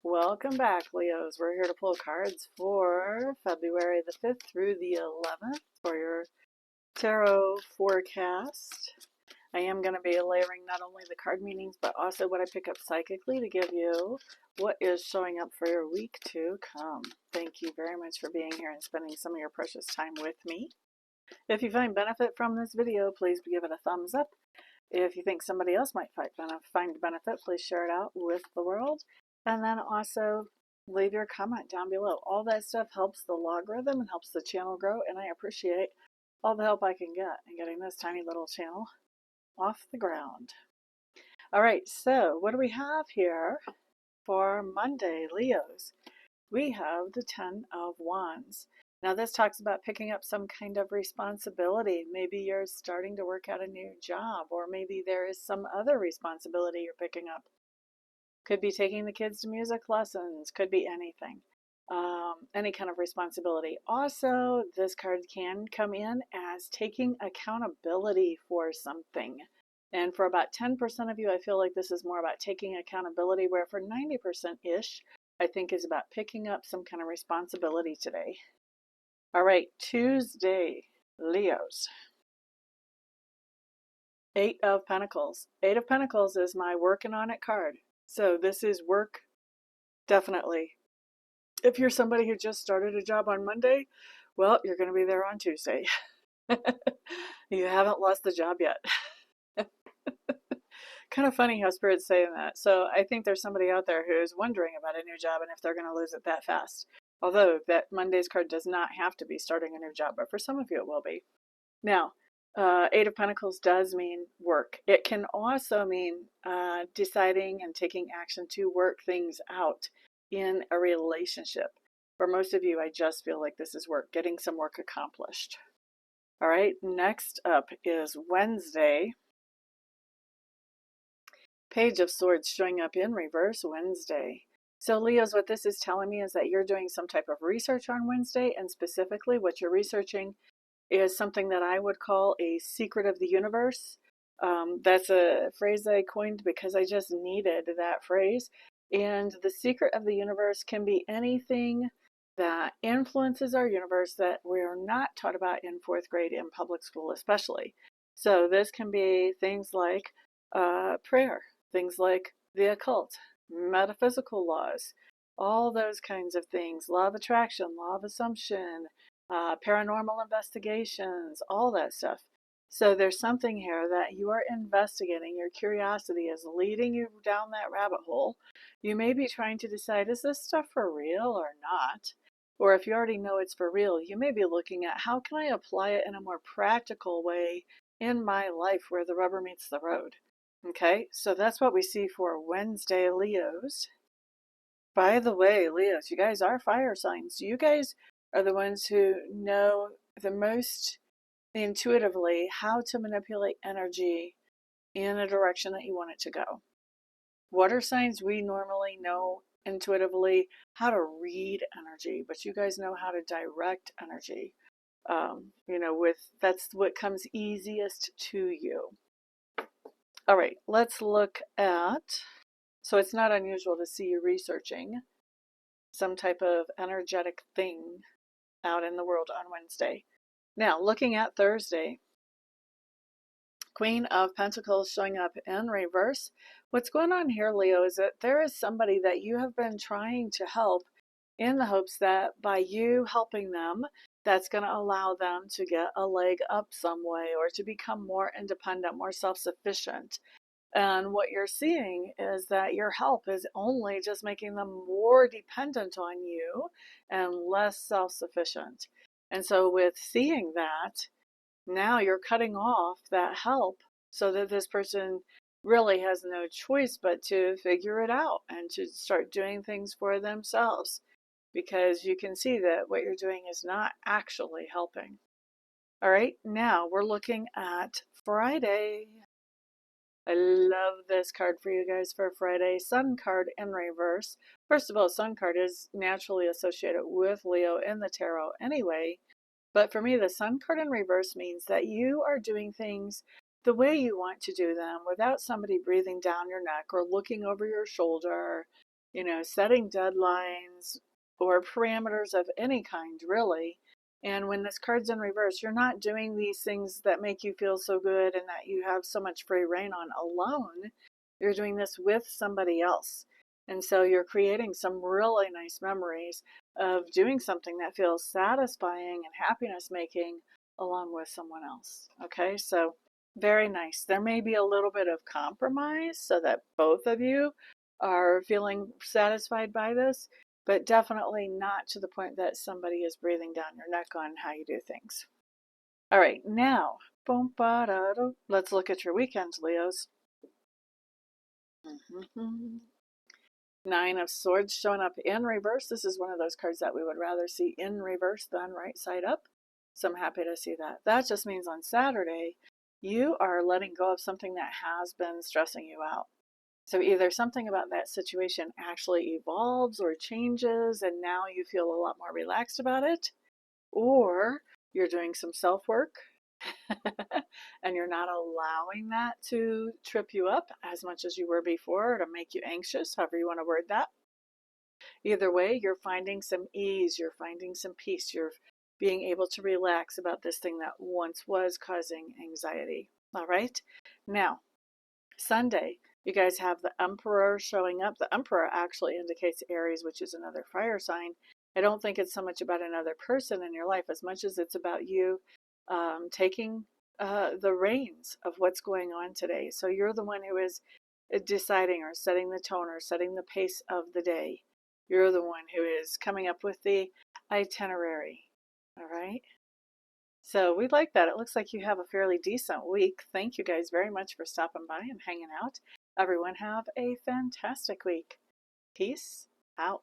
Welcome back, Leos. We're here to pull cards for February the 5th through the 11th for your tarot forecast. I am going to be layering not only the card meanings, but also what I pick up psychically to give you what is showing up for your week to come. Thank you very much for being here and spending some of your precious time with me. If you find benefit from this video, please give it a thumbs up. If you think somebody else might find benefit, please share it out with the world. And then also leave your comment down below. All that stuff helps the logarithm and helps the channel grow, and I appreciate all the help I can get in getting this tiny little channel off the ground. All right, so what do we have here for Monday, Leos? We have the 10 of Wands. Now this talks about picking up some kind of responsibility. Maybe you're starting to work at a new job, or maybe there is some other responsibility you're picking up. Could be taking the kids to music lessons, could be anything. Any kind of responsibility. Also, this card can come in as taking accountability for something. And for about 10% of you, I feel like this is more about taking accountability, where for 90%-ish, I think is about picking up some kind of responsibility today. All right, Tuesday, Leos. 8 of Pentacles. 8 of Pentacles is my working on it card. So this is work, definitely. If you're somebody who just started a job on Monday, well, you're going to be there on Tuesday. You haven't lost the job yet. Kind of funny how Spirit's saying that. So I think there's somebody out there who's wondering about a new job and if they're going to lose it that fast. Although that Monday's card does not have to be starting a new job, but for some of you it will be. Now, 8 of Pentacles does mean work. It can also mean deciding and taking action to work things out in a relationship. For most of you, I just feel like this is work, getting some work accomplished. All right, next up is Wednesday. Page of Swords showing up in reverse Wednesday. So Leos, what this is telling me is that you're doing some type of research on Wednesday, and specifically what you're researching is something that I would call a secret of the universe. That's a phrase I coined because I just needed that phrase. And the secret of the universe can be anything that influences our universe that we're not taught about in 4th grade in public school, especially. So this can be things like prayer, things like the occult, metaphysical laws, all those kinds of things, law of attraction, law of assumption, paranormal investigations, all that stuff. So there's something here that you are investigating. Your curiosity is leading you down that rabbit hole. You may be trying to decide, is this stuff for real or not? Or if you already know it's for real, you may be looking at how can I apply it in a more practical way in my life where the rubber meets the road. Okay, so that's what we see for Wednesday, Leos. By the way, Leos, you guys are fire signs. You guys are the ones who know the most intuitively how to manipulate energy in a direction that you want it to go. Water signs, we normally know intuitively how to read energy, but you guys know how to direct energy. That's what comes easiest to you. All right, let's look at, so it's not unusual to see you researching some type of energetic thing out in the world on Wednesday. Now, looking at Thursday, Queen of Pentacles showing up in reverse. What's going on here, Leo, is that there is somebody that you have been trying to help in the hopes that by you helping them, that's going to allow them to get a leg up some way or to become more independent, more self-sufficient. And what you're seeing is that your help is only just making them more dependent on you and less self-sufficient. And so with seeing that, now you're cutting off that help so that this person really has no choice but to figure it out and to start doing things for themselves, because you can see that what you're doing is not actually helping. All right, now we're looking at Friday. I love this card for you guys for Friday. Sun card in reverse. First of all, Sun card is naturally associated with Leo in the tarot anyway. But for me, the Sun card in reverse means that you are doing things the way you want to do them without somebody breathing down your neck or looking over your shoulder. setting deadlines or parameters of any kind, really. And when this card's in reverse, you're not doing these things that make you feel so good and that you have so much free reign on alone. You're doing this with somebody else. And so you're creating some really nice memories of doing something that feels satisfying and happiness making along with someone else. Okay, so very nice. There may be a little bit of compromise so that both of you are feeling satisfied by this, but definitely not to the point that somebody is breathing down your neck on how you do things. All right, now, let's look at your weekend, Leos. Nine of Swords showing up in reverse. This is one of those cards that we would rather see in reverse than right side up. So I'm happy to see that. That just means on Saturday, you are letting go of something that has been stressing you out. So either something about that situation actually evolves or changes, and now you feel a lot more relaxed about it, or you're doing some self work and you're not allowing that to trip you up as much as you were before, or to make you anxious, however you want to word that. Either way, you're finding some ease, you're finding some peace, you're being able to relax about this thing that once was causing anxiety. All right. Now, Sunday, you guys have the Emperor showing up. The Emperor actually indicates Aries, which is another fire sign. I don't think it's so much about another person in your life as much as it's about you taking the reins of what's going on today. So you're the one who is deciding or setting the tone or setting the pace of the day. You're the one who is coming up with the itinerary. All right. So we like that. It looks like you have a fairly decent week. Thank you guys very much for stopping by and hanging out. Everyone have a fantastic week. Peace out.